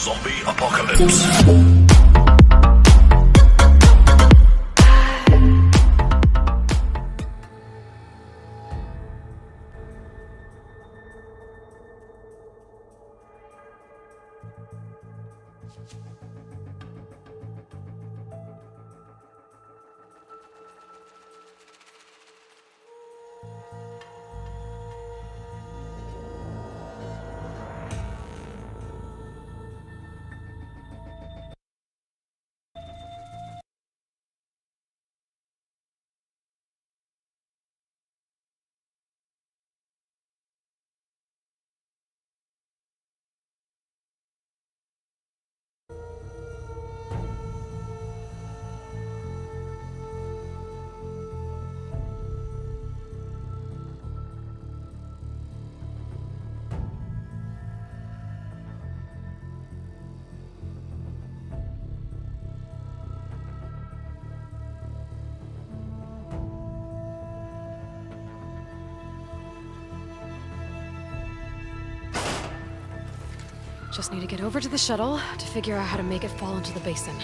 Zombie apocalypse. Just need to get over to the shuttle to figure out how to make it fall into the basin.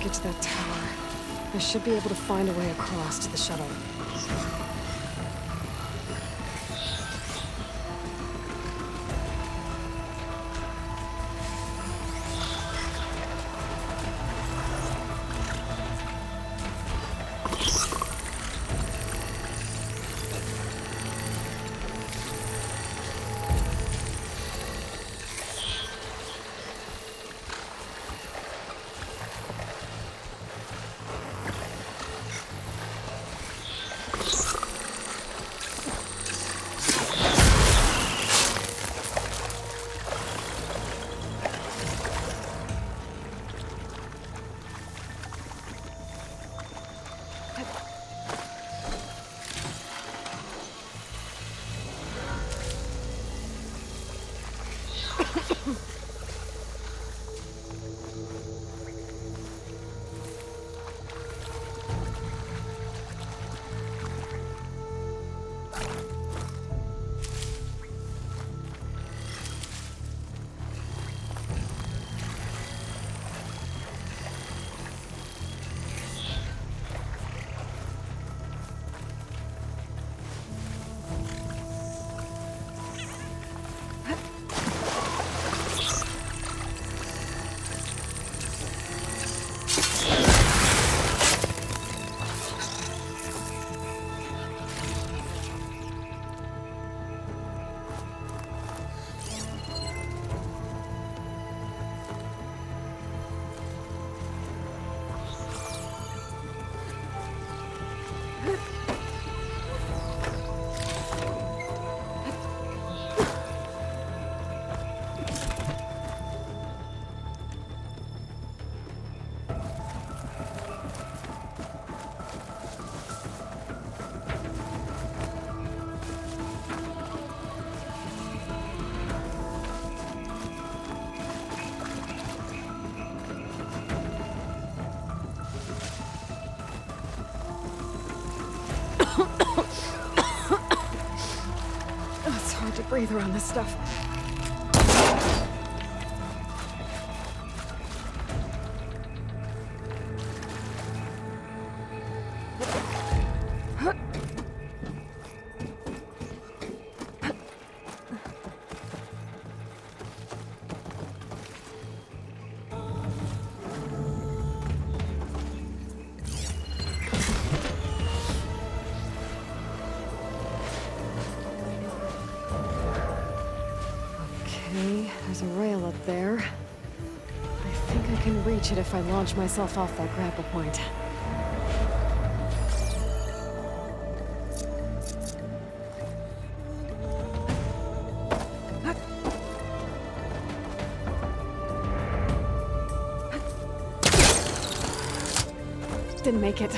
Get to that tower. I should be able to find a way across to the shuttle. It's hard to breathe around this stuff. There's a rail up there. I think I can reach it if I launch myself off that grapple point. Didn't make it.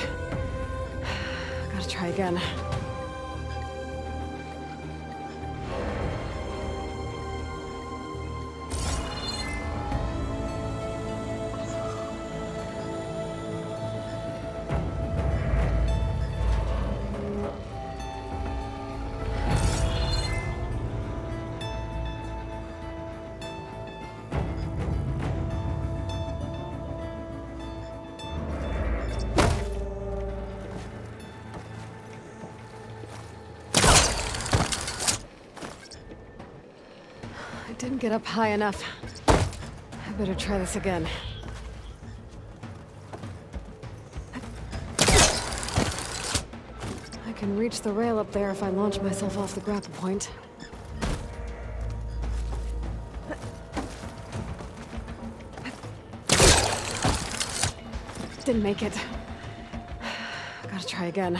Gotta try again. Didn't get up high enough. I better try this again. I can reach the rail up there if I launch myself off the grapple point. Didn't make it. Gotta try again.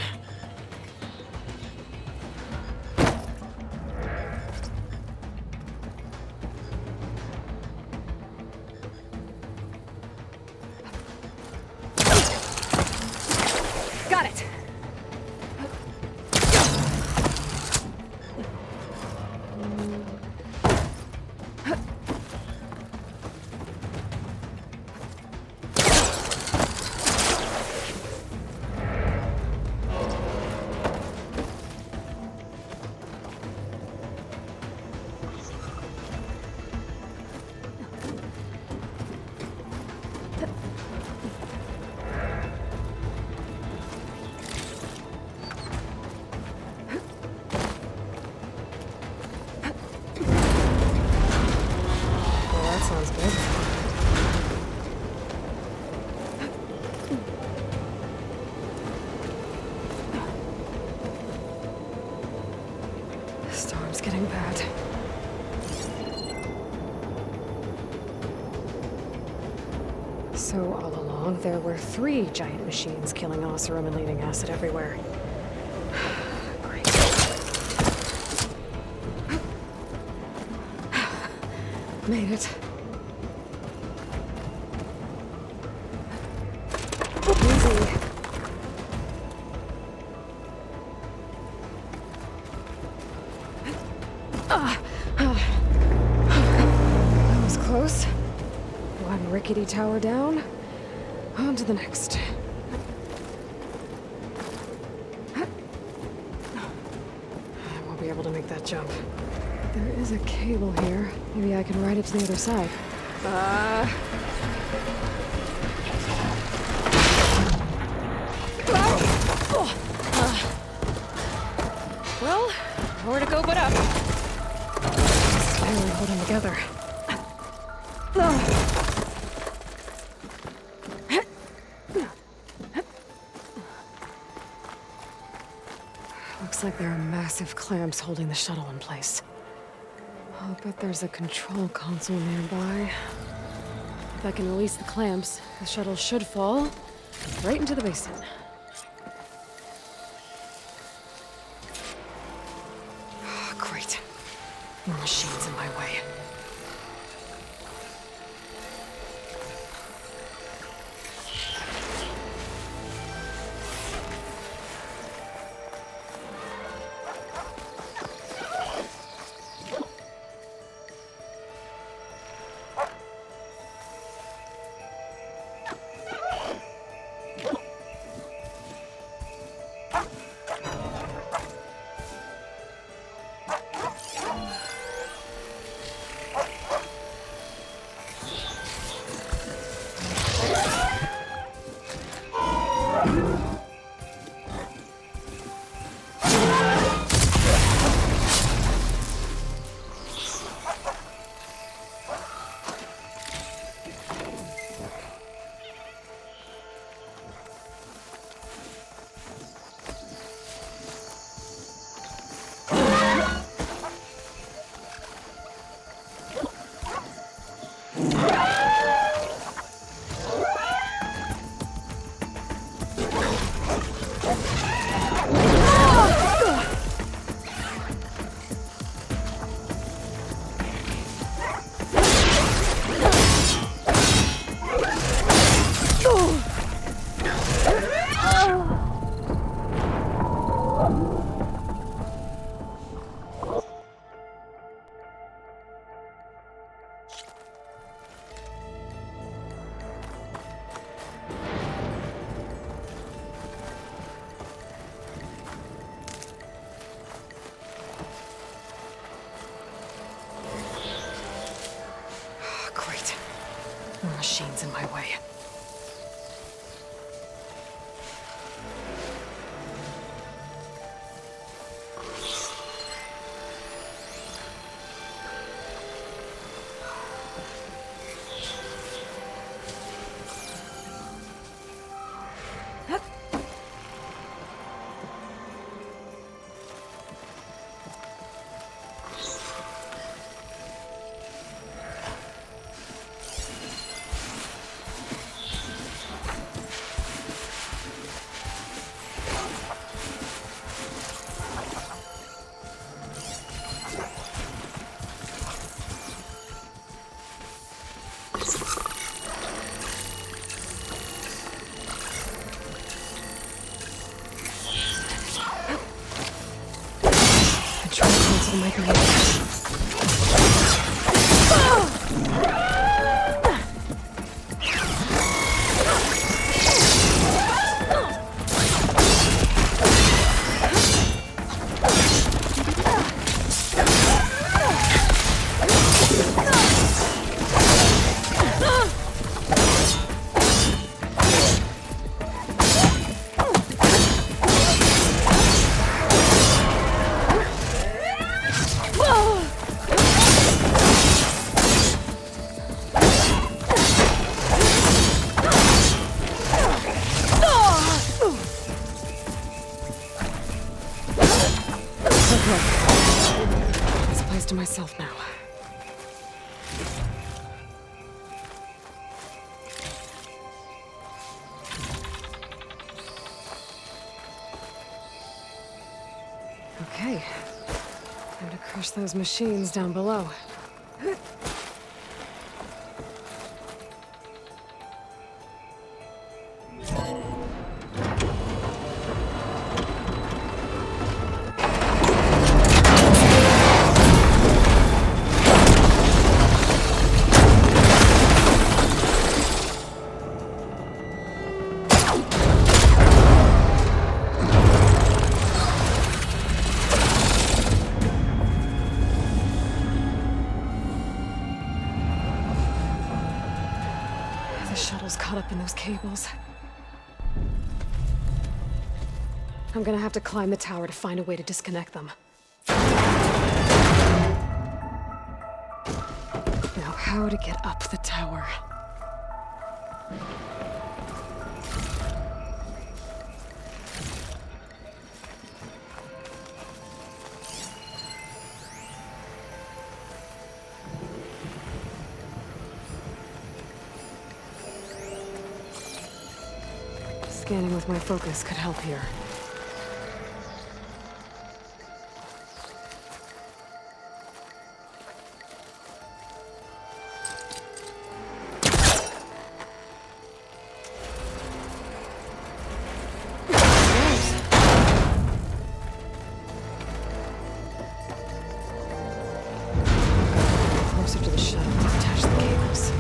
Got it! Sounds good. The storm's getting bad. So all along, there were 3 giant machines killing Oseram and leaving acid everywhere. Great. Made it. Easy. That was close. One rickety tower down. On to the next. I won't be able to make that jump. There is a cable here. Maybe I can ride it to the other side. Well, nowhere to go but up. Just barely holding together. Looks like there are massive clamps holding the shuttle in place. I'll bet there's a control console nearby. If I can release the clamps, the shuttle should fall right into the basin. Great. More machines in my way. Great. More machines in my way. Control console might be used. This place to myself now. Okay. Time to crush those machines down below. The shuttle's caught up in those cables. I'm gonna have to climb the tower to find a way to disconnect them. Now, how to get up the tower? Scanning with my focus could help here. Closer to the shuttle to detach the cables.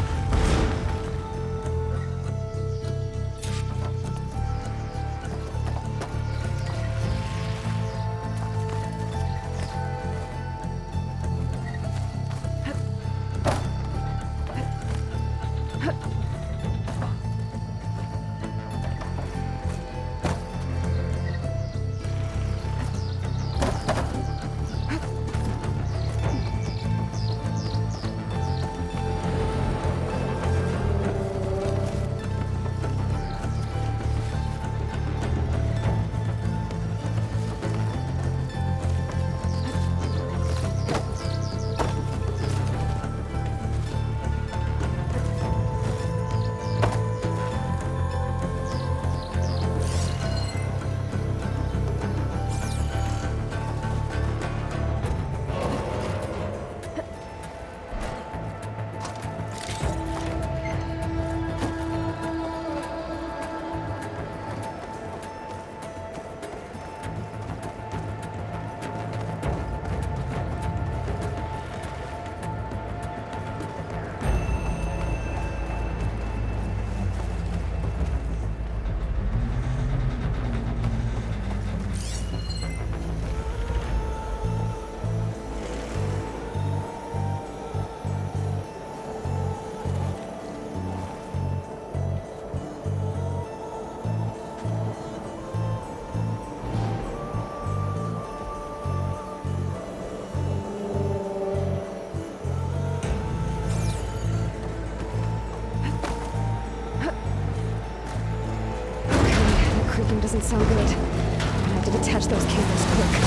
quick.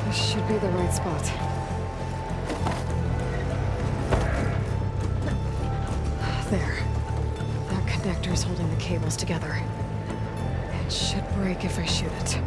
This should be the right spot. There. That connector is holding the cables together. It should break if I shoot it.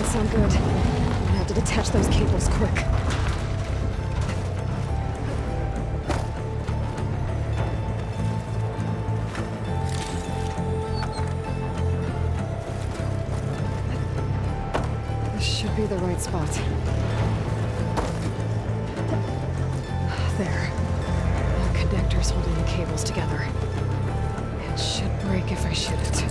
Sound good. I'm gonna have to detach those cables quick. This should be the right spot. There. That connector's holding the cables together. It should break if I shoot it.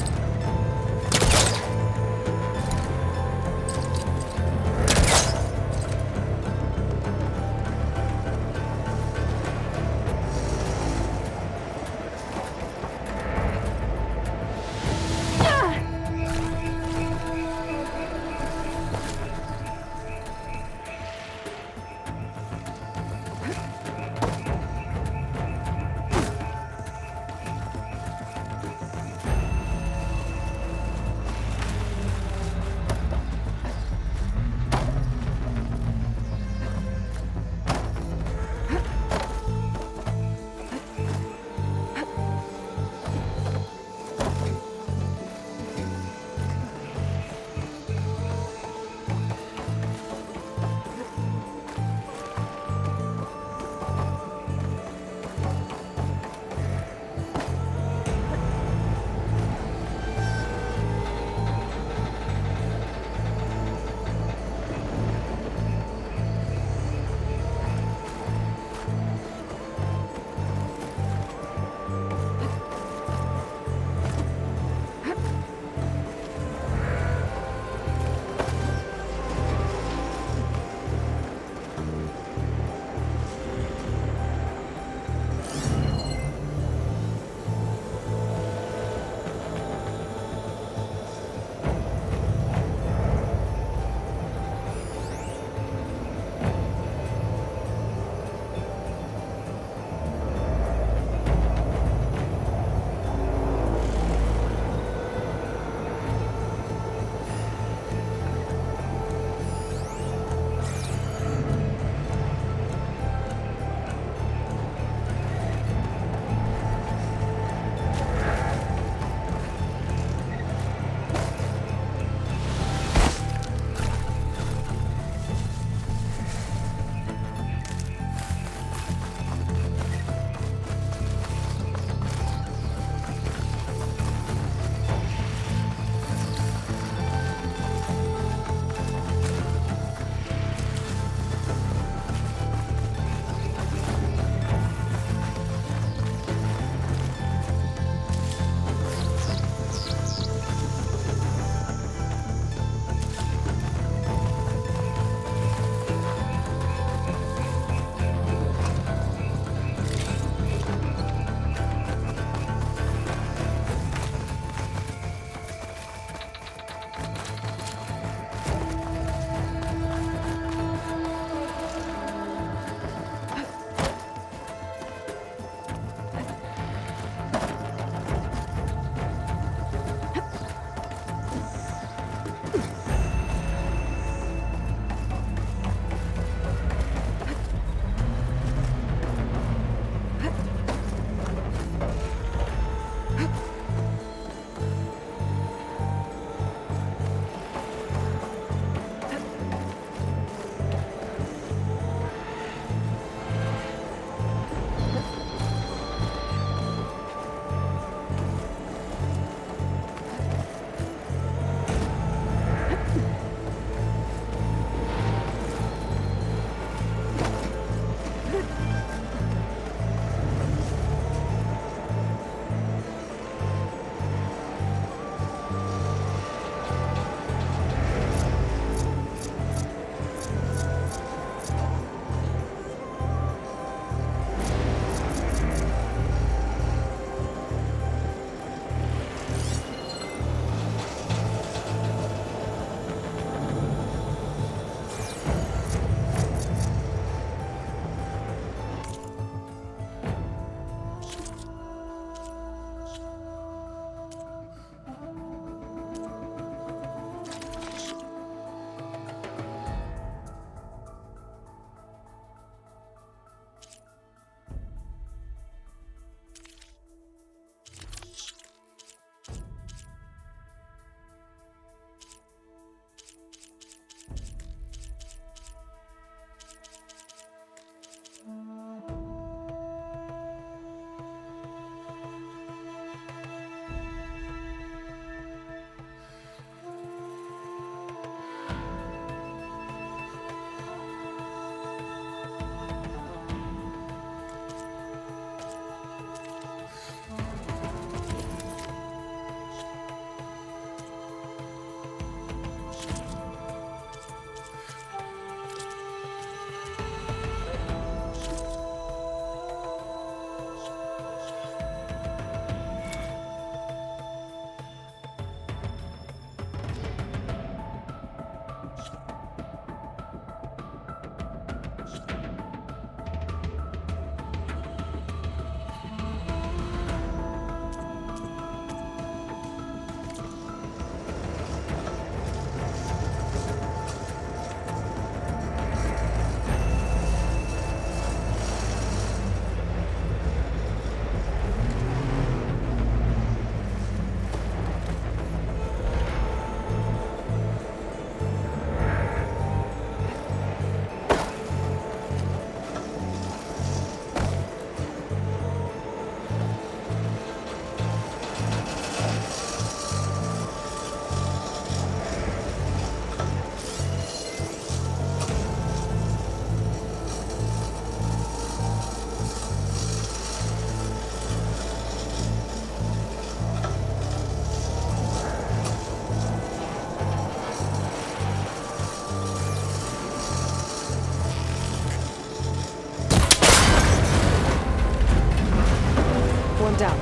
I'm down.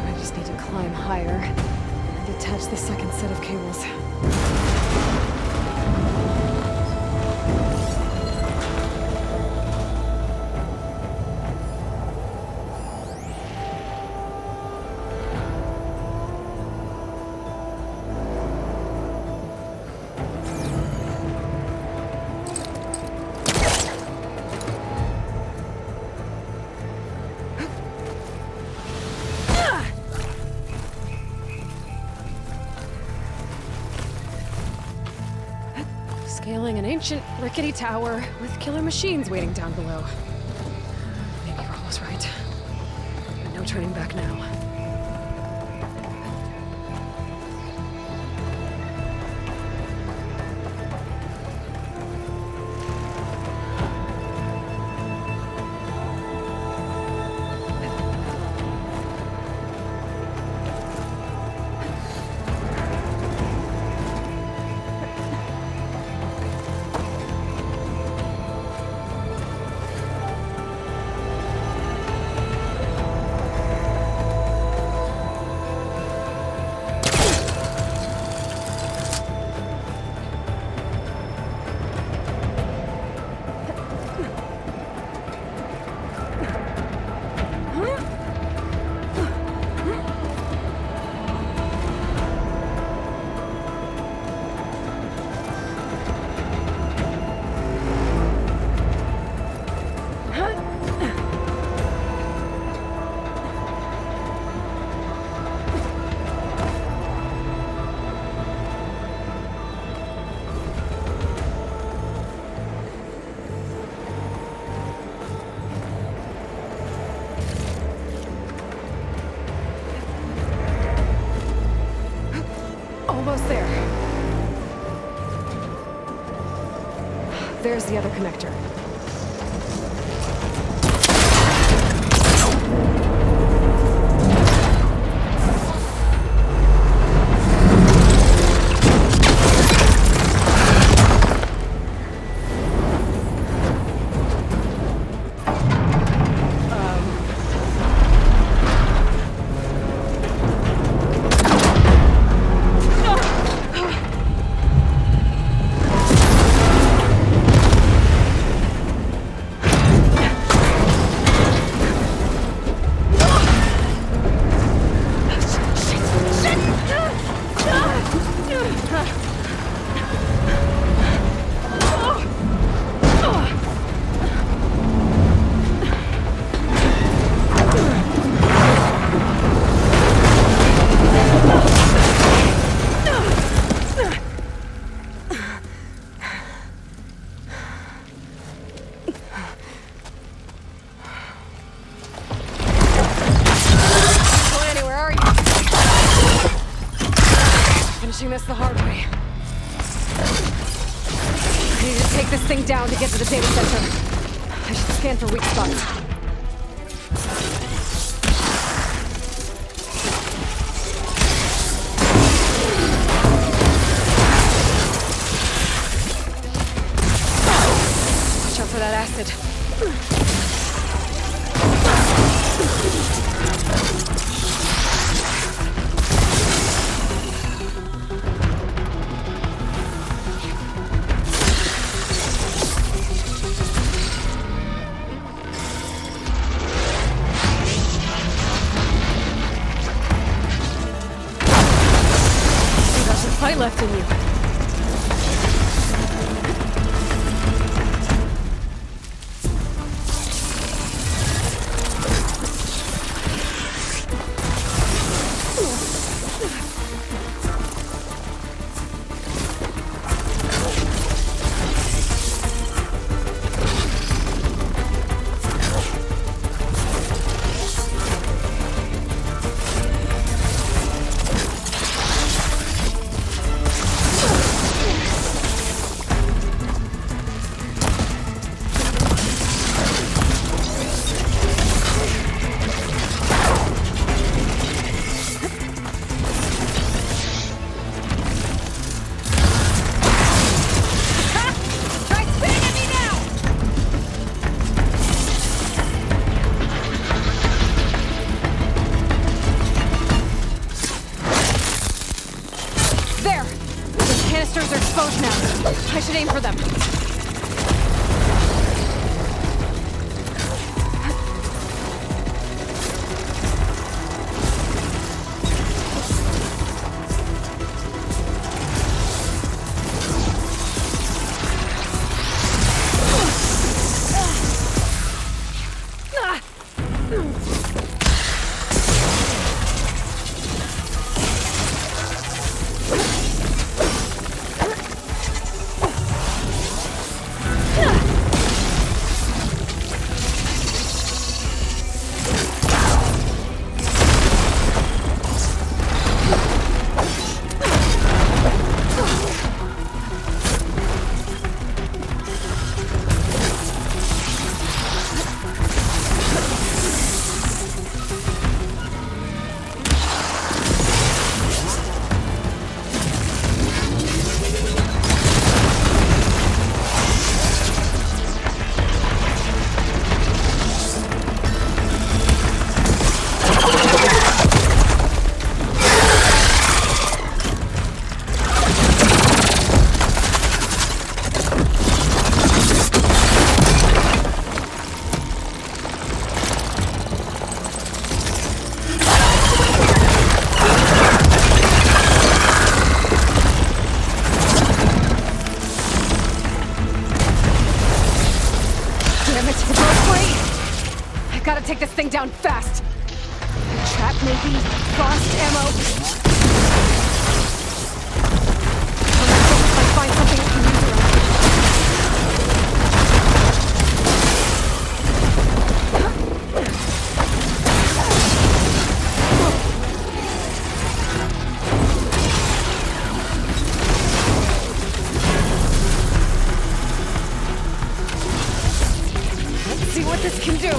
I just need to climb higher and detach the second set of cables. Scaling an ancient, rickety tower with killer machines waiting down below. Maybe Roll was right. No turning back now. Almost there. There's the other connector. This the hard way. I need to take this thing down to get to the data center. I should scan for weak spots. Watch out for that acid. Left in you. There! The canisters are exposed now. I should aim for them. Take this thing down fast. Trap maybe? Lost ammo? If I find something I can use around. Let's see what this can do.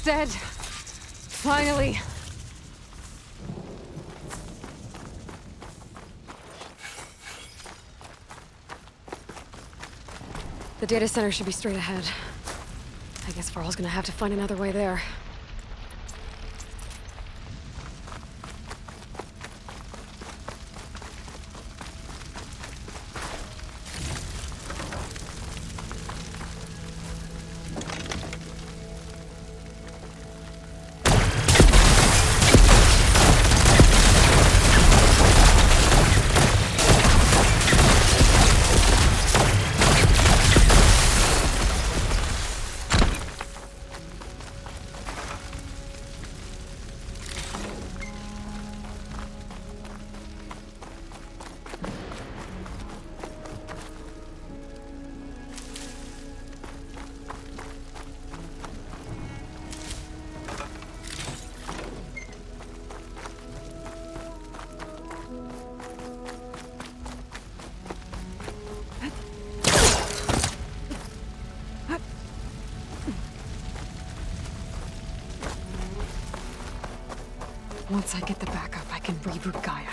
Dead. Finally. The data center should be straight ahead. I guess Varl's gonna have to find another way there. Once I get the backup, I can reboot Gaia.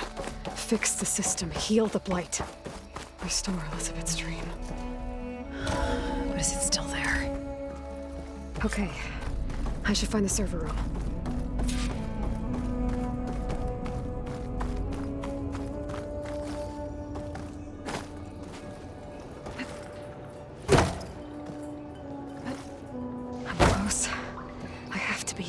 Fix the system, heal the blight. Restore Elizabeth's dream. But is it still there? Okay. I should find the server room. I'm close. I have to be.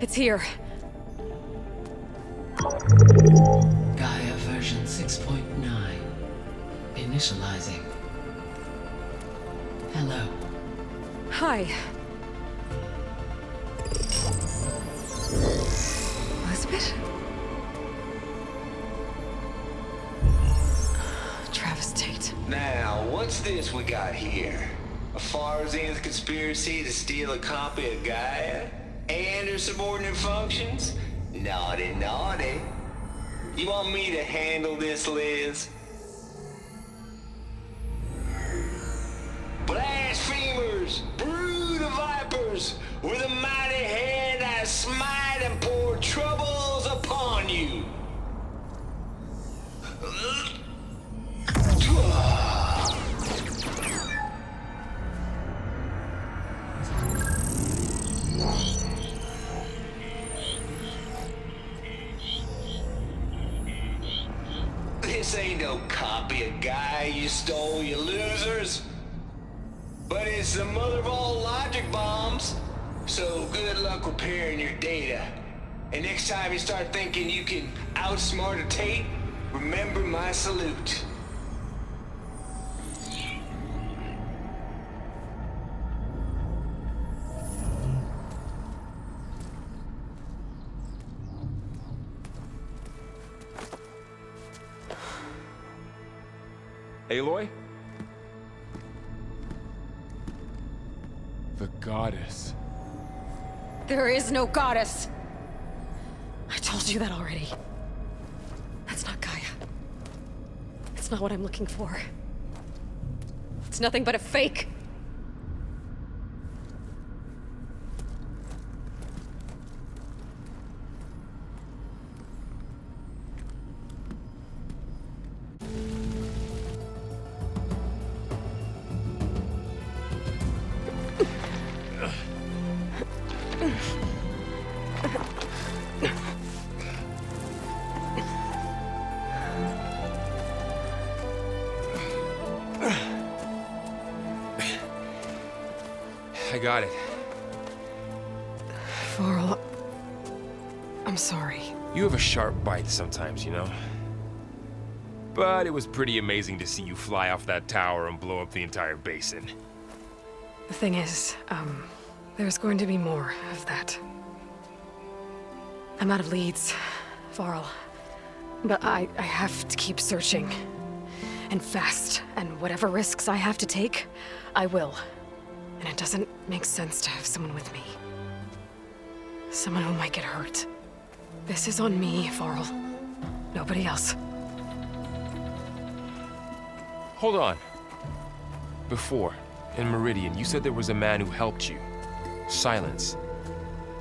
It's here. GAIA version 6.9. Initializing. Hello. Hi. Elizabeth? Travis Tate. Now, what's this we got here? A Farsian's conspiracy to steal a copy of GAIA? And her subordinate functions? Naughty, naughty. You want me to handle this, Liz? Blasphemers! Brood of vipers! With a mighty hand I smite and pour troubles upon you! This ain't no copy of GAIA you stole, you losers. But it's the mother of all logic bombs. So good luck repairing your data. And next time you start thinking you can outsmart a Tate, remember my salute. Aloy? The goddess. There is no goddess. I told you that already. That's not Gaia. It's not what I'm looking for. It's nothing but a fake. I got it. Varl, I'm sorry. You have a sharp bite sometimes, you know? But it was pretty amazing to see you fly off that tower and blow up the entire basin. The thing is, there's going to be more of that. I'm out of leads, Varl. But I have to keep searching. And fast. And whatever risks I have to take, I will. And it doesn't make sense to have someone with me. Someone who might get hurt. This is on me, Varl. Nobody else. Hold on. Before, in Meridian, you said there was a man who helped you. Silence.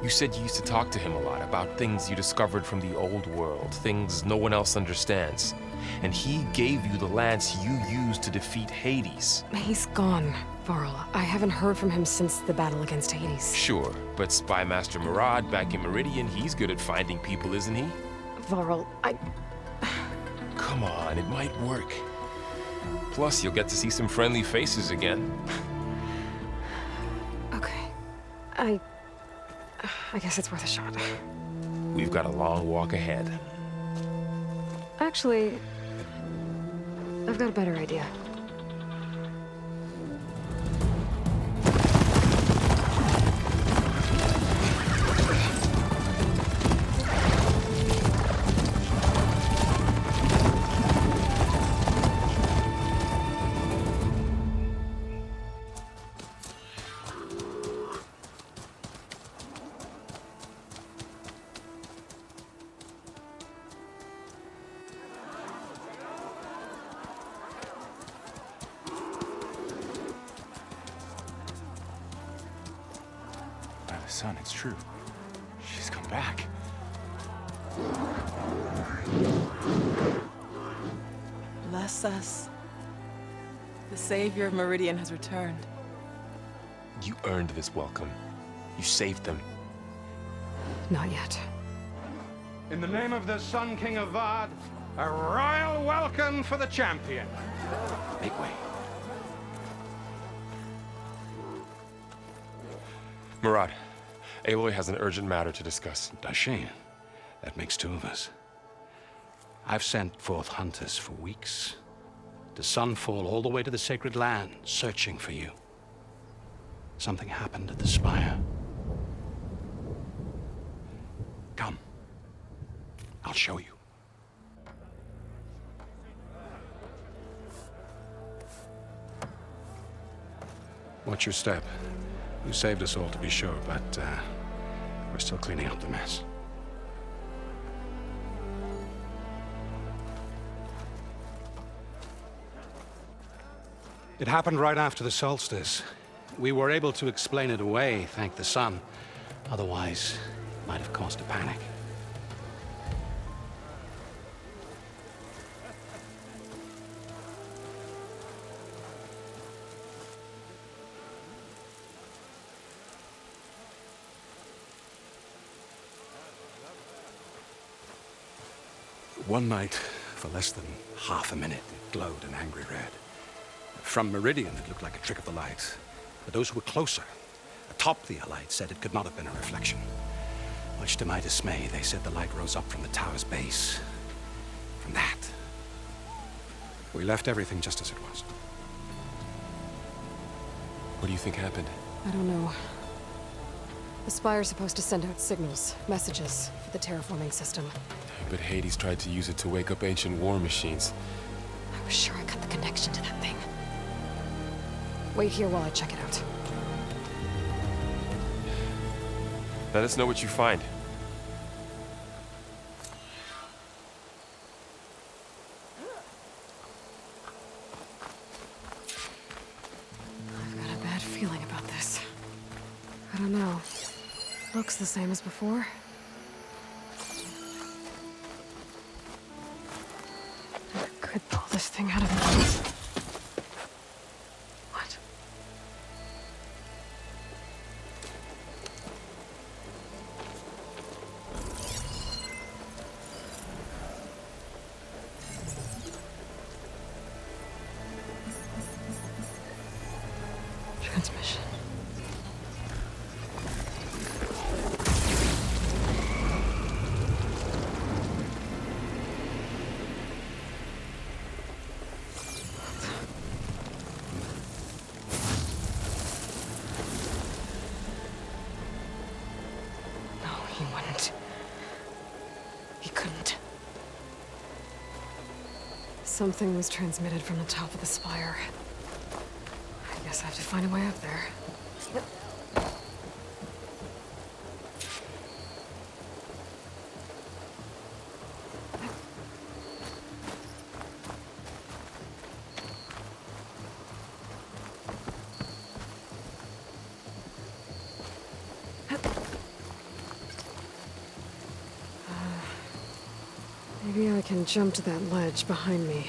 You said you used to talk to him a lot about things you discovered from the old world, things no one else understands. And he gave you the lance you used to defeat Hades. He's gone, Varl. I haven't heard from him since the battle against Hades. Sure, but Spy Master Murad back in Meridian, he's good at finding people, isn't he? Varl, Come on, it might work. Plus, you'll get to see some friendly faces again. Okay. I guess it's worth a shot. We've got a long walk ahead. Actually, I've got a better idea. Son, it's true. She's come back. Bless us. The savior of Meridian has returned. You earned this welcome. You saved them. Not yet. In the name of the Sun King of Vard, a royal welcome for the champion. Make way. Murad, Aloy has an urgent matter to discuss. Does she? That makes two of us. I've sent forth hunters for weeks, to sunfall all the way to the sacred land, searching for you. Something happened at the spire. Come. I'll show you. Watch your step. You saved us all, to be sure, but we're still cleaning up the mess. It happened right after the solstice. We were able to explain it away, thank the sun. Otherwise, it might have caused a panic. One night, for less than half a minute, it glowed an angry red. From Meridian, it looked like a trick of the light. But those who were closer, atop the light, said it could not have been a reflection. Much to my dismay, they said the light rose up from the tower's base. From that. We left everything just as it was. What do you think happened? I don't know. The Spire's supposed to send out signals, messages, for the terraforming system. But Hades tried to use it to wake up ancient war machines. I was sure I cut the connection to that thing. Wait here while I check it out. Let us know what you find. I've got a bad feeling about this. I don't know. Looks the same as before. I could pull this thing out of me. What? Transmission. No, he wouldn't. He couldn't. Something was transmitted from the top of the spire. I guess I have to find a way up there. Maybe I can jump to that ledge behind me.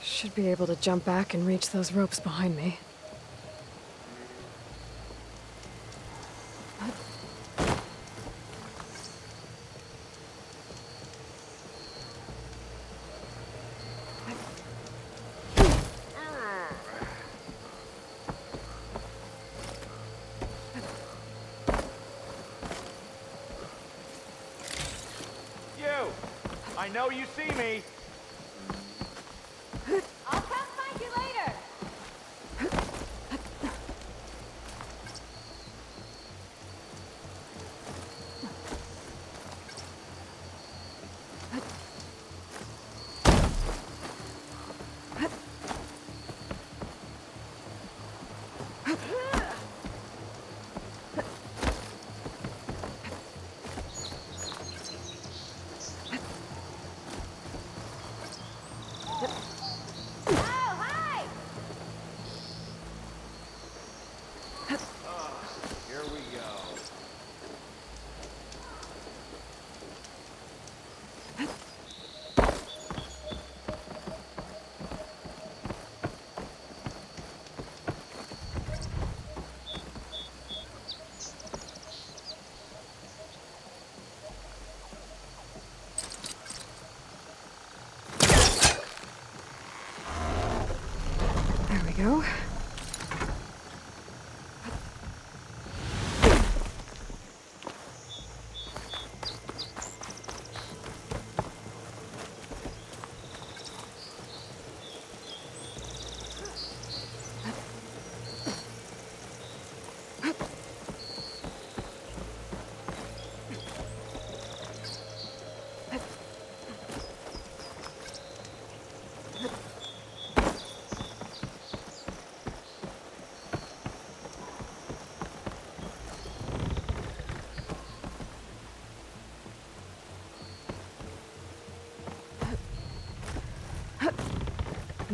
Should be able to jump back and reach those ropes behind me. You! I know you see me! I'll come find you later.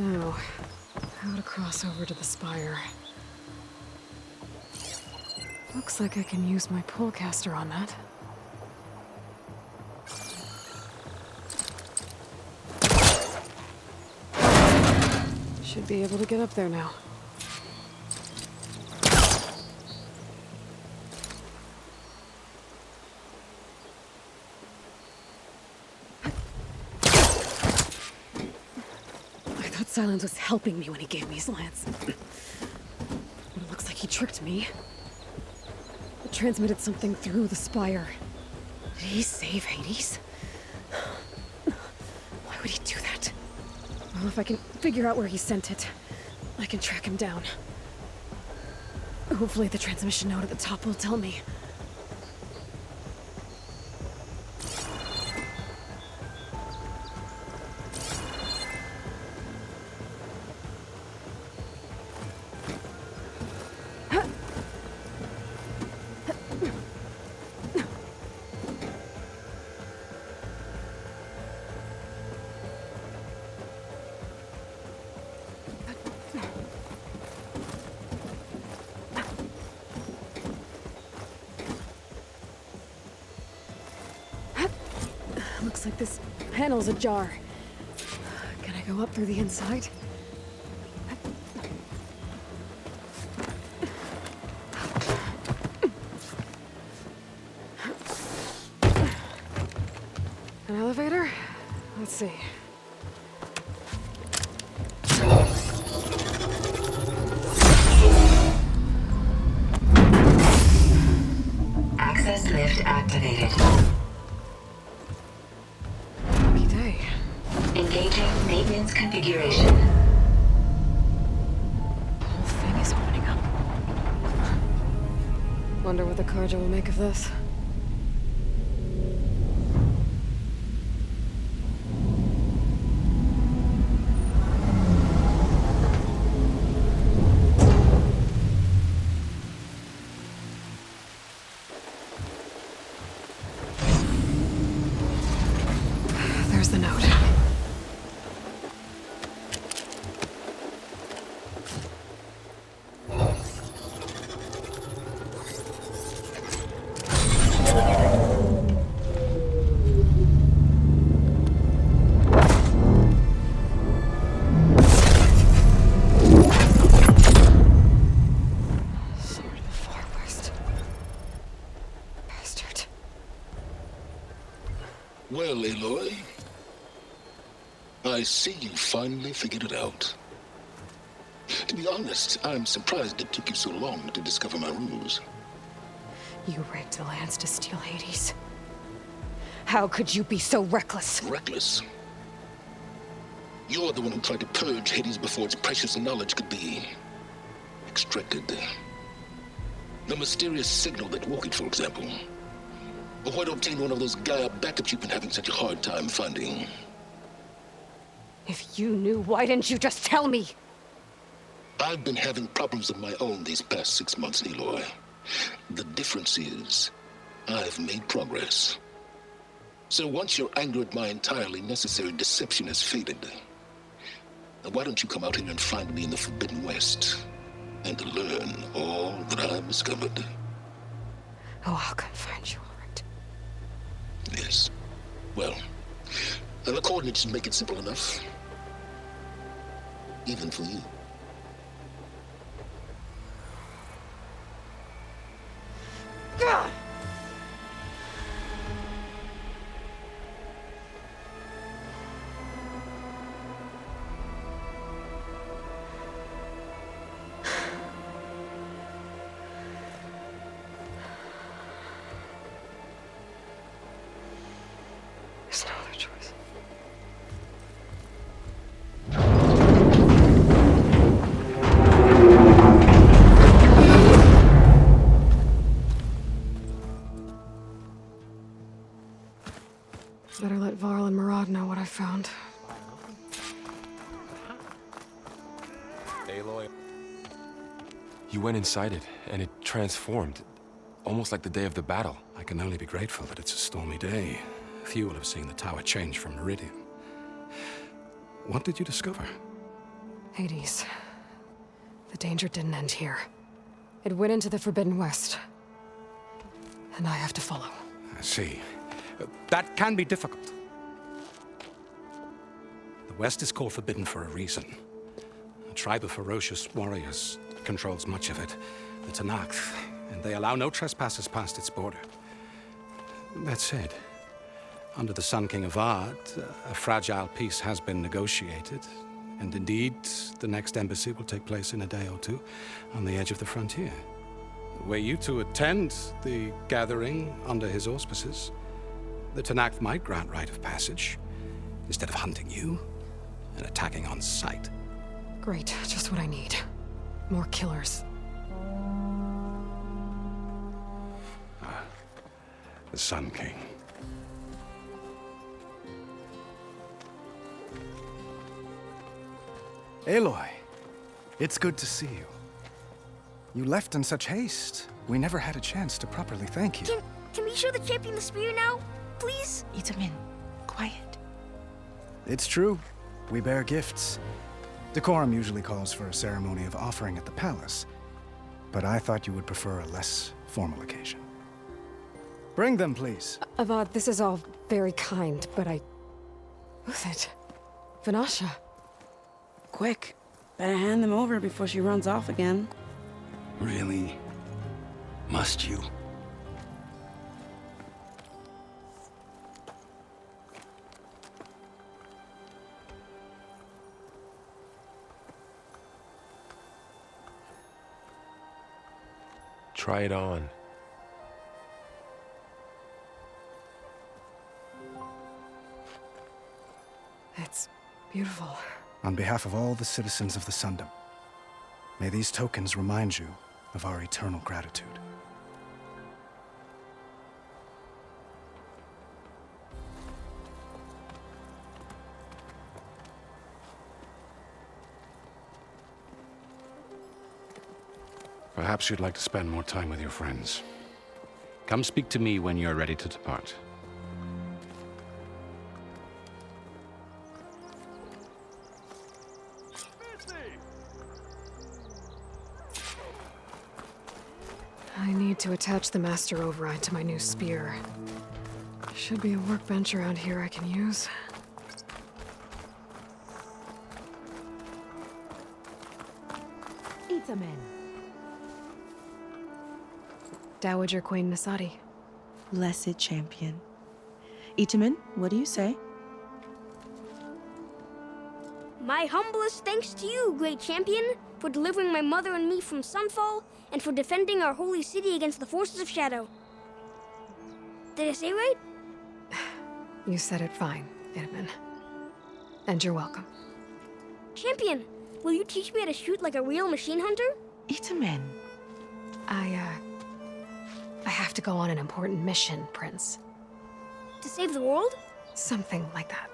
Now, how to cross over to the spire. Looks like I can use my pullcaster on that. Should be able to get up there now. Silence was helping me when he gave me his lance. But it looks like he tricked me. It transmitted something through the spire. Did he save Hades? Why would he do that? Well, if I can figure out where he sent it, I can track him down. Hopefully the transmission note at the top will tell me. Looks like this panel's ajar. Can I go up through the inside? An elevator? Let's see. Access lift activated. Engaging maintenance configuration. The whole thing is opening up. Wonder what the Karja will make of this. There's the note. Well, Aloy, I see you finally figured it out. To be honest, I'm surprised it took you so long to discover my ruse. You rigged the lance to steal Hades. How could you be so reckless? Reckless? You're the one who tried to purge Hades before its precious knowledge could be extracted. The mysterious signal that woke it, for example. Or why to obtain one of those GAIA backups you've been having such a hard time finding? If you knew, why didn't you just tell me? I've been having problems of my own these past 6 months, Aloy. The difference is, I've made progress. So once your anger at my entirely necessary deception has faded, why don't you come out here and find me in the Forbidden West, and learn all that I've discovered? Oh, I'll come find you, all right. Yes. Well, and the coordinates make it simple enough. Even for you. God! There's no other choice. Better let Varl and Murad know what I found. Aloy. You went inside it, and it transformed. Almost like the day of the battle. I can only be grateful that it's a stormy day. Few will have seen the tower change from Meridian. What did you discover? Hades. The danger didn't end here. It went into the Forbidden West. And I have to follow. I see. That can be difficult. The West is called Forbidden for a reason. A tribe of ferocious warriors controls much of it, the Tanakh, and they allow no trespassers past its border. That said, under the Sun King of Ard, a fragile peace has been negotiated, and indeed, the next embassy will take place in a day or two on the edge of the frontier. Were you to attend the gathering under his auspices, the Tanakh might grant right of passage, instead of hunting you and attacking on sight. Great, just what I need. More killers. The Sun King. Aloy, it's good to see you. You left in such haste. We never had a chance to properly thank you. Can we show the champion the spear now? Please? Itamen, quiet. It's true. We bear gifts. Decorum usually calls for a ceremony of offering at the palace, but I thought you would prefer a less formal occasion. Bring them, please. Avad, this is all very kind, but Who's it? Vanasha. Quick. Better hand them over before she runs off again. Really? Must you? Try it on. It's beautiful. On behalf of all the citizens of the Sundom, may these tokens remind you of our eternal gratitude. Perhaps you'd like to spend more time with your friends. Come speak to me when you're ready to depart. I need to attach the master override to my new spear. Should be a workbench around here I can use. Itamen. Dowager Queen Nasadi. Blessed champion. Itamen, what do you say? My humblest thanks to you, great champion, for delivering my mother and me from Sunfall, and for defending our holy city against the forces of Shadow. Did I say right? You said it fine, Edmund. And you're welcome. Champion, will you teach me how to shoot like a real machine hunter? Itamen. I have to go on an important mission, Prince. To save the world? Something like that.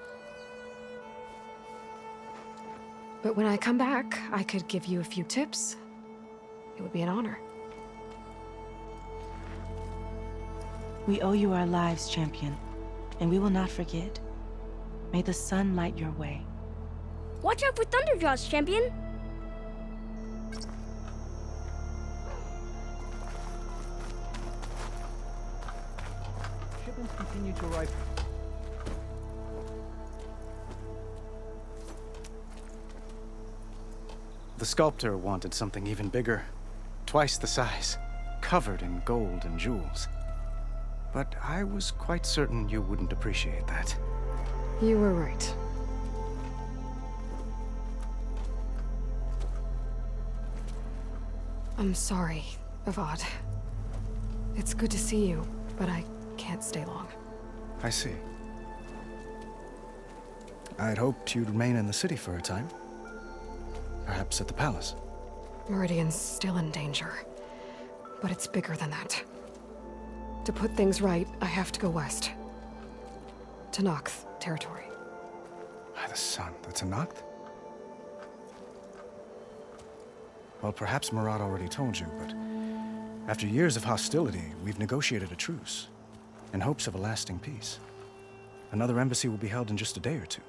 But when I come back, I could give you a few tips. It would be an honor. We owe you our lives, champion, and we will not forget. May the sun light your way. Watch out for Thunderjaws, champion! Shipments continue to arrive. The sculptor wanted something even bigger, twice the size, covered in gold and jewels. But I was quite certain you wouldn't appreciate that. You were right. I'm sorry, Avad. It's good to see you, but I can't stay long. I see. I'd hoped you'd remain in the city for a time. Perhaps at the palace. Meridian's still in danger, but it's bigger than that. To put things right, I have to go west. To Nox territory. By the sun, the Tanakh? Well, perhaps Murad already told you, but after years of hostility, we've negotiated a truce, in hopes of a lasting peace. Another embassy will be held in just a day or two.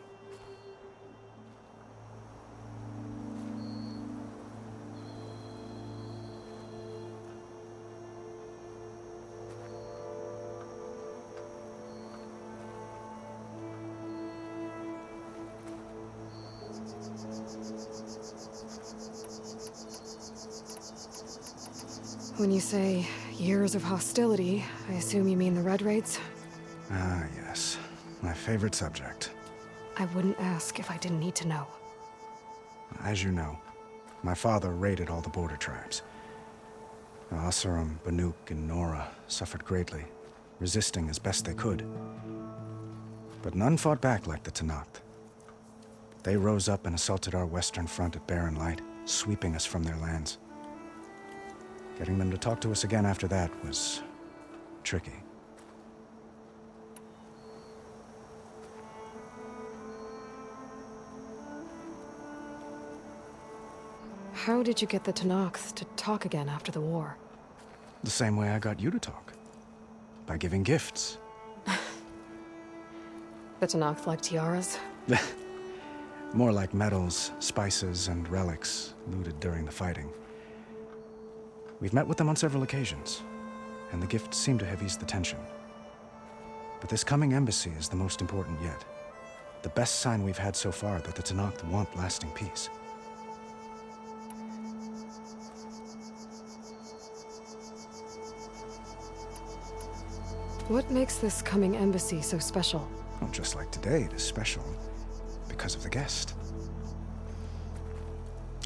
When you say years of hostility, I assume you mean the Red Raids? Ah, yes. My favorite subject. I wouldn't ask if I didn't need to know. As you know, my father raided all the border tribes. Asurum, Banuk, and Nora suffered greatly, resisting as best they could. But none fought back like the Tenakth. They rose up and assaulted our western front at Barren Light, sweeping us from their lands. Getting them to talk to us again after that was tricky. How did you get the Tenakth to talk again after the war? The same way I got you to talk. By giving gifts. The Tenakth like tiaras? More like medals, spices, and relics looted during the fighting. We've met with them on several occasions, and the gifts seem to have eased the tension. But this coming embassy is the most important yet. The best sign we've had so far that the Tenakth want lasting peace. What makes this coming embassy so special? Well, just like today, it is special because of the guest.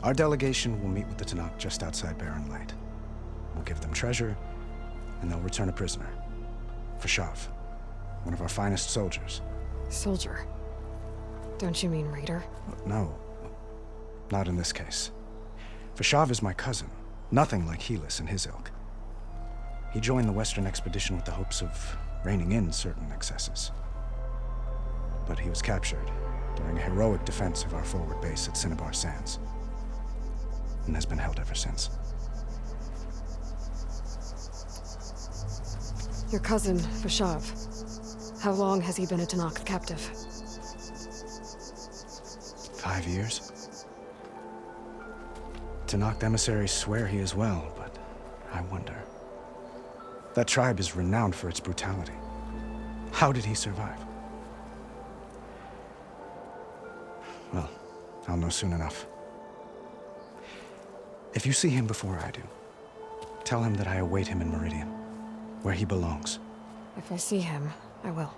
Our delegation will meet with the Tenakth just outside Barren Light. We'll give them treasure, and they'll return a prisoner. Fashav, one of our finest soldiers. Soldier? Don't you mean raider? No, not in this case. Fashav is my cousin, nothing like Helis and his ilk. He joined the Western expedition with the hopes of reining in certain excesses. But he was captured during a heroic defense of our forward base at Cinnabar Sands, and has been held ever since. Your cousin, Fashav. How long has he been a Tenakth captive? 5 years. Tenakth emissaries swear he is well, but I wonder. That tribe is renowned for its brutality. How did he survive? Well, I'll know soon enough. If you see him before I do, tell him that I await him in Meridian, where he belongs. If I see him, I will.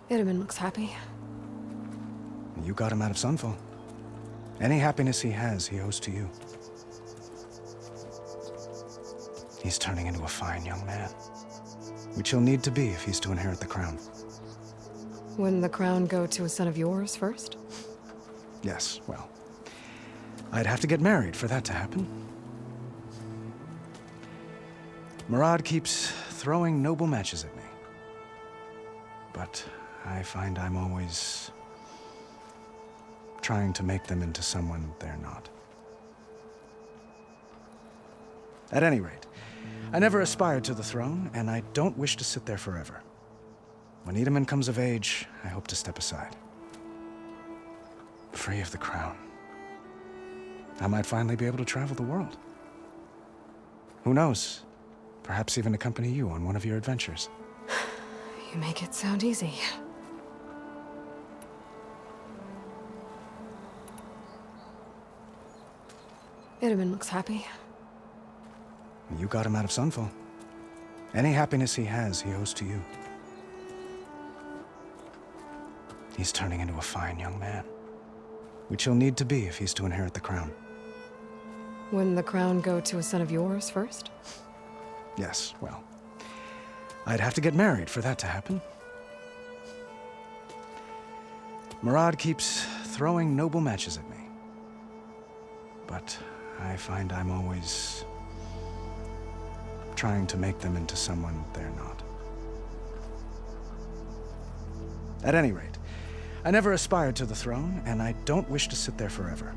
Itamen looks happy. You got him out of Sunfall. Any happiness he has, he owes to you. He's turning into a fine young man, which he'll need to be if he's to inherit the crown. Wouldn't the crown go to a son of yours first? Yes, well, I'd have to get married for that to happen. Murad keeps throwing noble matches at me. But I find I'm always trying to make them into someone they're not. At any rate, I never aspired to the throne, and I don't wish to sit there forever. When Itamen comes of age, I hope to step aside. Free of the crown. I might finally be able to travel the world. Who knows? Perhaps even accompany you on one of your adventures. You make it sound easy. Itamen looks happy. You got him out of Sunfall. Any happiness he has, he owes to you. He's turning into a fine young man, which he'll need to be if he's to inherit the crown. Wouldn't the crown go to a son of yours first? Yes, well, I'd have to get married for that to happen. Murad keeps throwing noble matches at me. But I find I'm always trying to make them into someone they're not. At any rate, I never aspired to the throne, and I don't wish to sit there forever.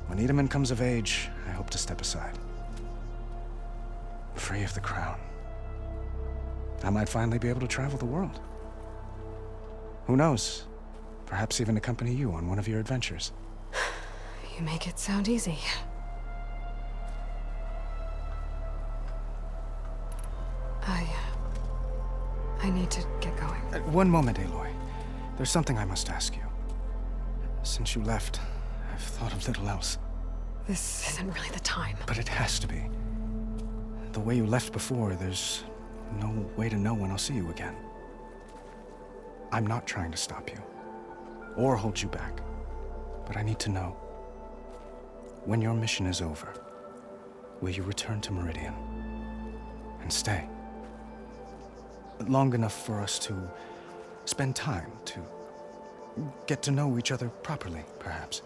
When Itamen comes of age, I hope to step aside. Free of the crown. I might finally be able to travel the world. Who knows? Perhaps even accompany you on one of your adventures. You make it sound easy. I need to get going. One moment, Aloy. There's something I must ask you. Since you left, I've thought of little else. This isn't really the time. But it has to be. The way you left before, there's no way to know when I'll see you again. I'm not trying to stop you, or hold you back. But I need to know, when your mission is over, will you return to Meridian and stay? Long enough for us to spend time, to get to know each other properly, perhaps.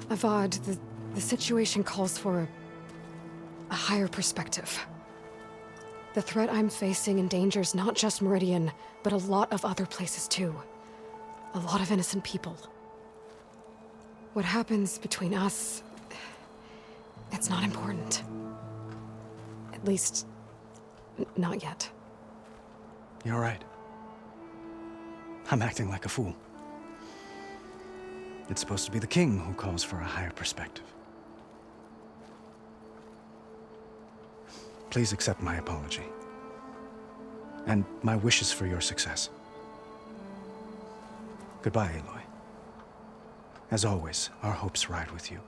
Avad, the situation calls for a higher perspective. The threat I'm facing endangers not just Meridian, but a lot of other places too. A lot of innocent people. What happens between us, it's not important. At least, not yet. You're right. I'm acting like a fool. It's supposed to be the king who calls for a higher perspective. Please accept my apology. And my wishes for your success. Goodbye, Aloy. As always, our hopes ride with you.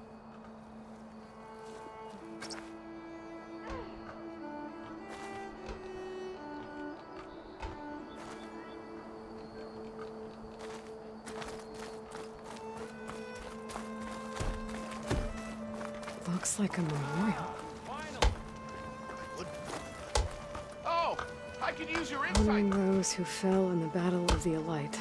Looks like a memorial. Oh, I could use your Honoring insight. those who fell in the Battle of the Elite.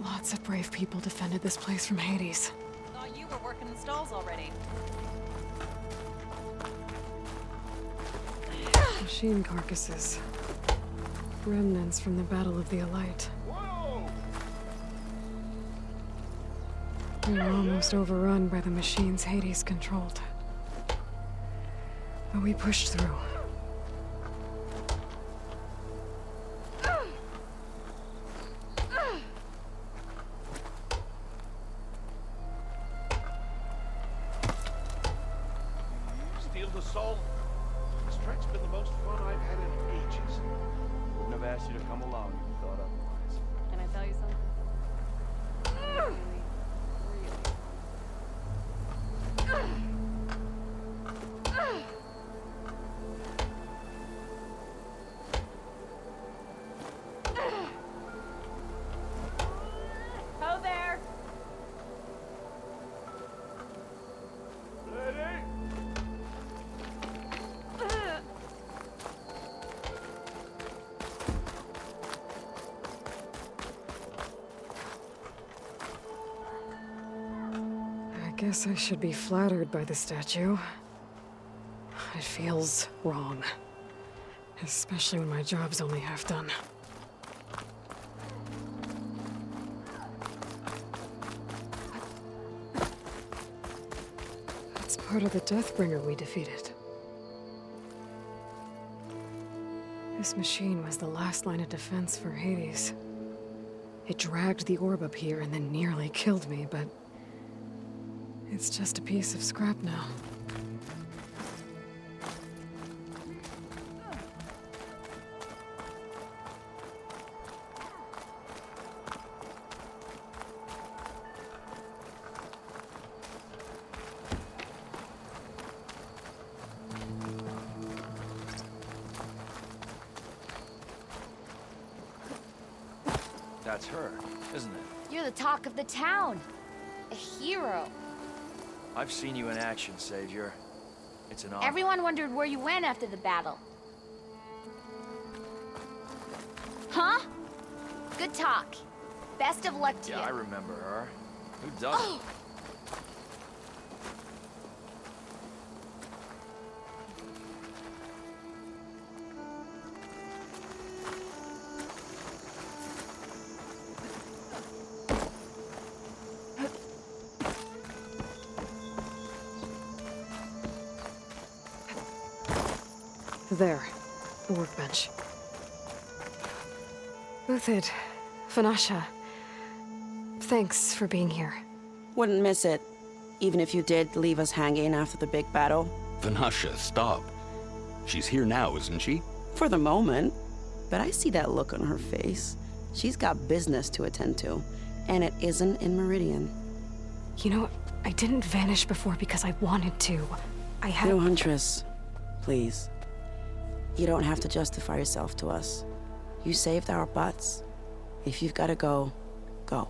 Lots of brave people defended this place from Hades. Thought you were working the stalls already. Machine carcasses. Remnants from the Battle of the Elite. We were almost overrun by the machines Hades controlled. But we pushed through. Steal the soul. This trek's been the most fun I've had in ages. Wouldn't have asked you to come along if you thought otherwise. Can I tell you something? Ho there! Ready? I guess I should be flattered by the statue. It feels wrong. Especially when my job's only half done. That's part of the Deathbringer we defeated. This machine was the last line of defense for Hades. It dragged the orb up here and then nearly killed me, but it's just a piece of scrap now. That's her, isn't it? You're the talk of the town. A hero. I've seen you in action, Savior. It's an honor. Everyone wondered where you went after the battle. Huh? Good talk. Best of luck to you. Yeah, I remember her. Who doesn't? There. The workbench. Uthid, Vanasha. Thanks for being here. Wouldn't miss it, even if you did leave us hanging after the big battle. Vanasha, stop. She's here now, isn't she? For the moment. But I see that look on her face. She's got business to attend to, and it isn't in Meridian. You know, I didn't vanish before because I wanted to. I had... No, Huntress. Please. You don't have to justify yourself to us. You saved our butts. If you've got to go, go.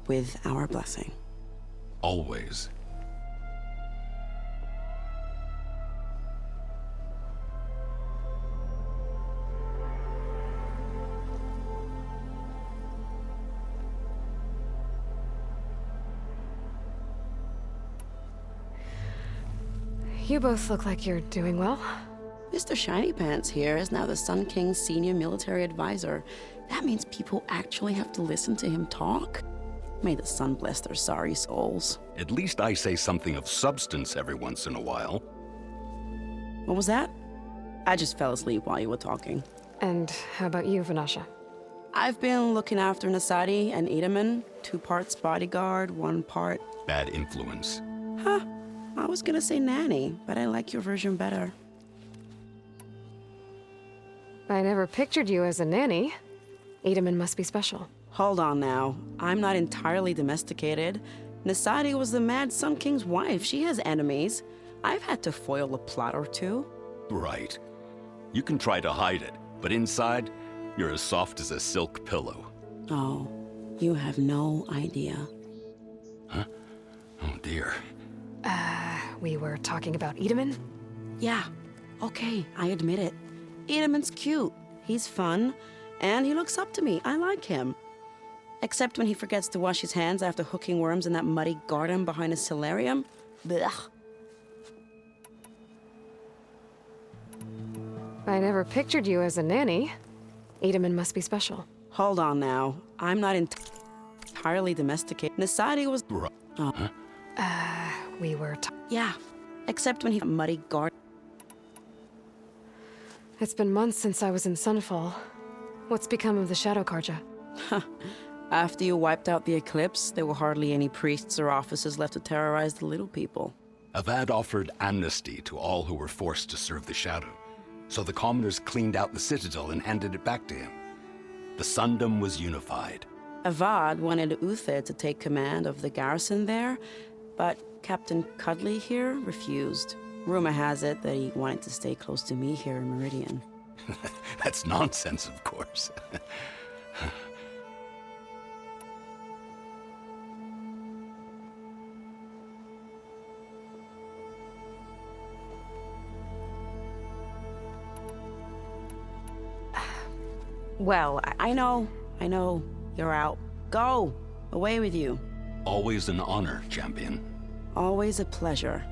With our blessing. Always. You both look like you're doing well. Mr. Shiny Pants here is now the Sun King's senior military advisor. That means people actually have to listen to him talk? May the sun bless their sorry souls. At least I say something of substance every once in a while. What was that? I just fell asleep while you were talking. And how about you, Vanasha? I've been looking after Nasadi and Edaman. 2 parts bodyguard, 1 part... Bad influence. Huh. I was gonna say nanny, but I like your version better. I never pictured you as a nanny. Edaman must be special. Hold on now. I'm not entirely domesticated. Nasadi was the Mad Sun King's wife. She has enemies. I've had to foil a plot or 2. Right. You can try to hide it, but inside, you're as soft as a silk pillow. Oh, you have no idea. Huh? Oh dear. We were talking about Edaman? Yeah. Okay, I admit it. Edaman's cute. He's fun. And he looks up to me. I like him. Except when he forgets to wash his hands after hooking worms in that muddy garden behind a solarium. Blech. I never pictured you as a nanny. Edaman must be special. Hold on now. I'm not entirely domesticated. Nasadi was... Huh? We were Yeah. Except when he... muddy garden. It's been months since I was in Sunfall. What's become of the Shadow Karja? After you wiped out the eclipse, there were hardly any priests or officers left to terrorize the little people. Avad offered amnesty to all who were forced to serve the Shadow, so the commoners cleaned out the citadel and handed it back to him. The Sundom was unified. Avad wanted Uther to take command of the garrison there, but Captain Cuddly here refused. Rumor has it that he wanted to stay close to me here in Meridian. That's nonsense, of course. Well, I know. You're out. Go! Away with you. Always an honor, champion. Always a pleasure.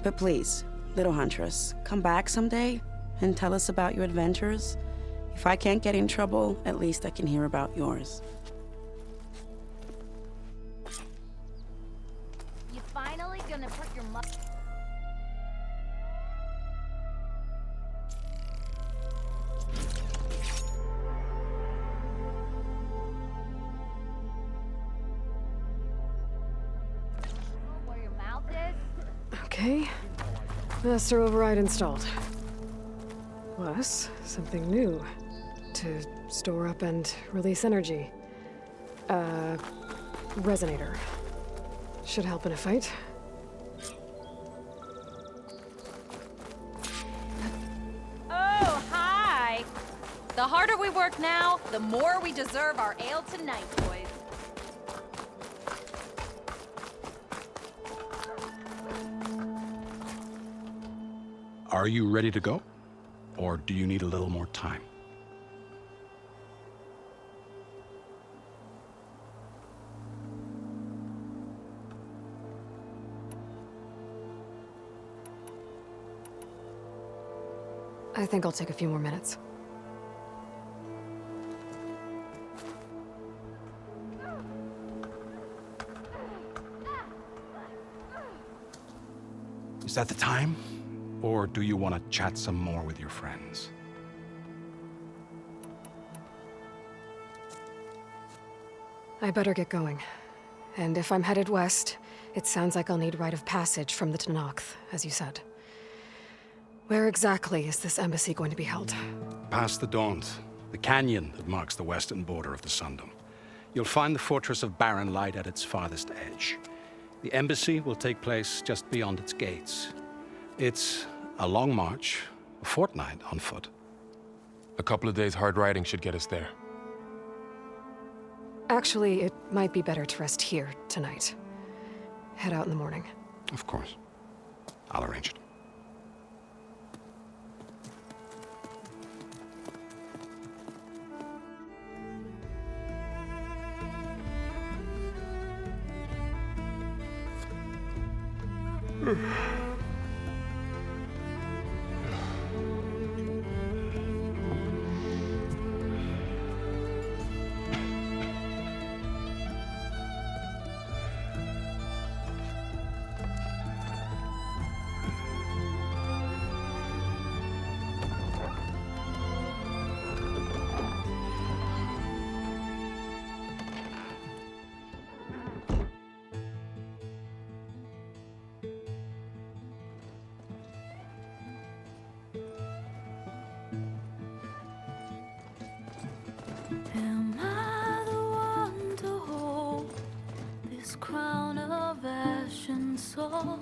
But please, little Huntress, come back someday and tell us about your adventures. If I can't get in trouble, at least I can hear about yours. You finally gonna put your where your mouth is? Okay. Master override installed. Plus, something new. To store up and release energy. Resonator. Should help in a fight. Oh, hi! The harder we work now, the more we deserve our ale tonight, boys. Are you ready to go? Or do you need a little more time? I think I'll take a few more minutes. Is that the time? or do you want to chat some more with your friends? I better get going. And if I'm headed west, it sounds like I'll need rite of passage from the Tenakth, as you said. Where exactly is this embassy going to be held? Past the Daunt, the canyon that marks the western border of the Sundom. You'll find the fortress of Barren Light at its farthest edge. The embassy will take place just beyond its gates. It's a long march, a fortnight on foot. A couple of days hard riding should get us there. Actually, it might be better to rest here tonight. Head out in the morning. Of course. I'll arrange it. Am I the one to hold this crown of ash and salt?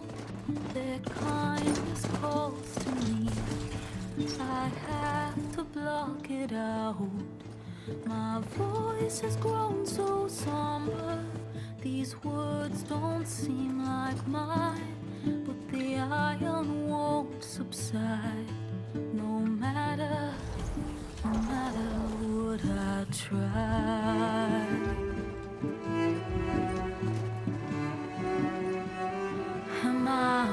Their kindness calls to me. I have to block it out. My voice has grown so somber. These words don't seem like mine, but the iron won't subside. No matter what I try. Am I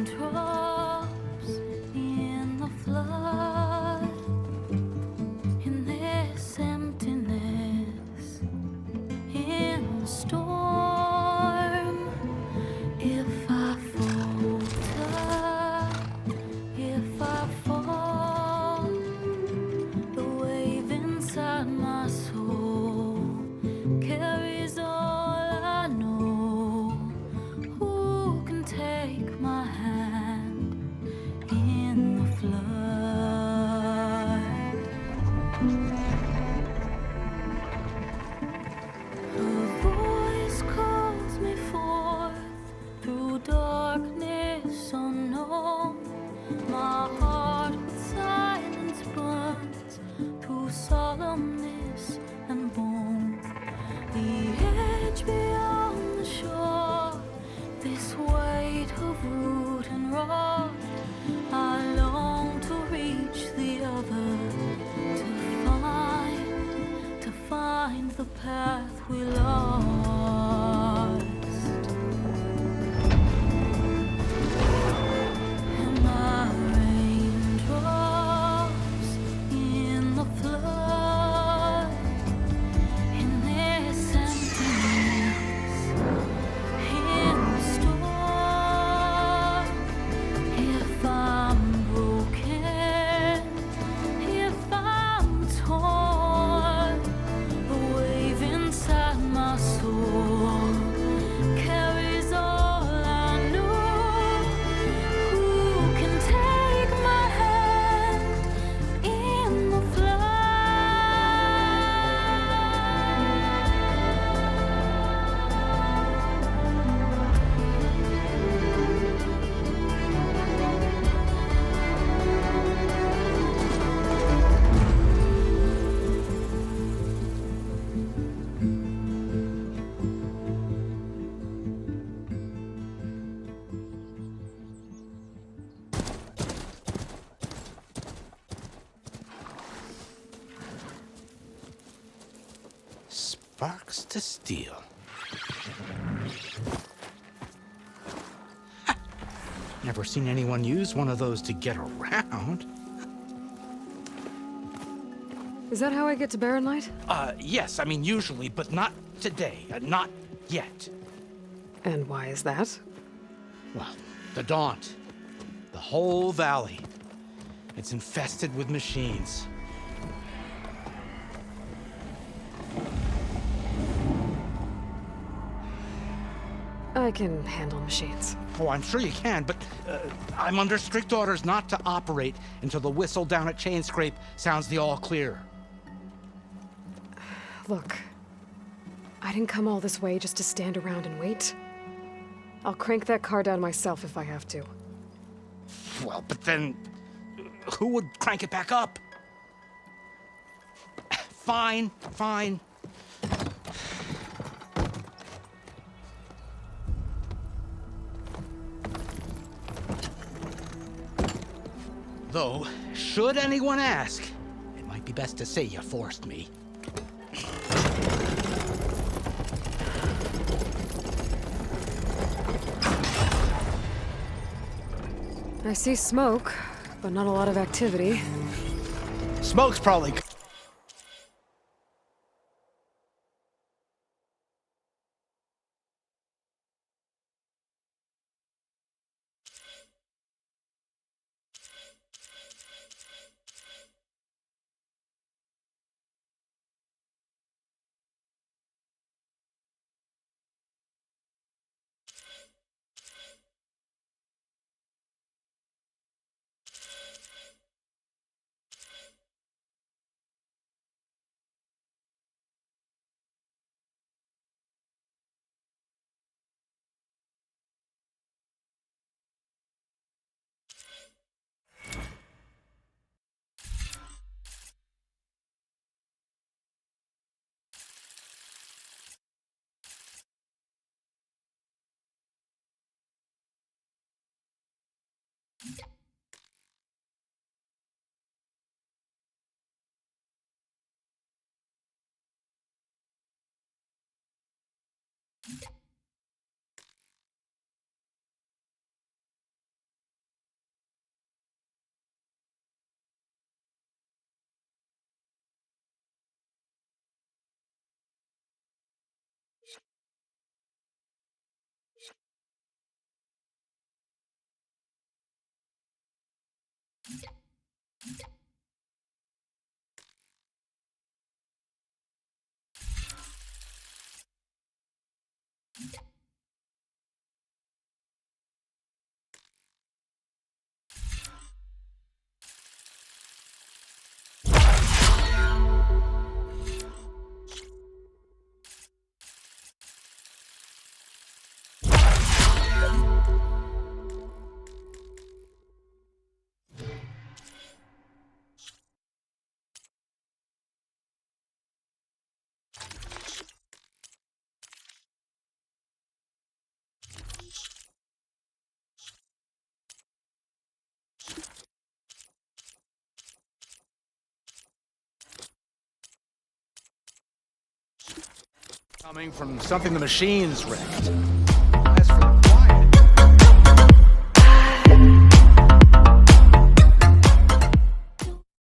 raindrops in the flood? In this emptiness, in the storm. If I falter, if I fall, the wave inside my soul carries all I know. Who can take my hand in the flood? A voice calls me forth through darkness unknown. My heart with silence burns through solemnness and bone. The edge beyond the shore, this weight of root and rot. I long to reach the other, to find the path we lost. Am I raindrops in the flood? In this emptiness, in the storm. If I'm broken, if I'm torn, the wave inside my soul carries all I know. Who can take my hand in the Sparks to steel. Never seen anyone use one of those to get around. Is that how I get to Barren Light? Yes, I mean usually, but not today. Not yet. And why is that? Well, the Daunt. The whole valley. It's infested with machines. I can handle machines. Oh, I'm sure you can, but I'm under strict orders not to operate until the whistle down at Chain Scrape sounds the all clear. Look, I didn't come all this way just to stand around and wait. I'll crank that car down myself if I have to. Well, but then who would crank it back up? Fine, fine. Though, should anyone ask, it might be best to say you forced me. I see smoke, but not a lot of activity. Smoke's probably... Coming from something the machines wrecked.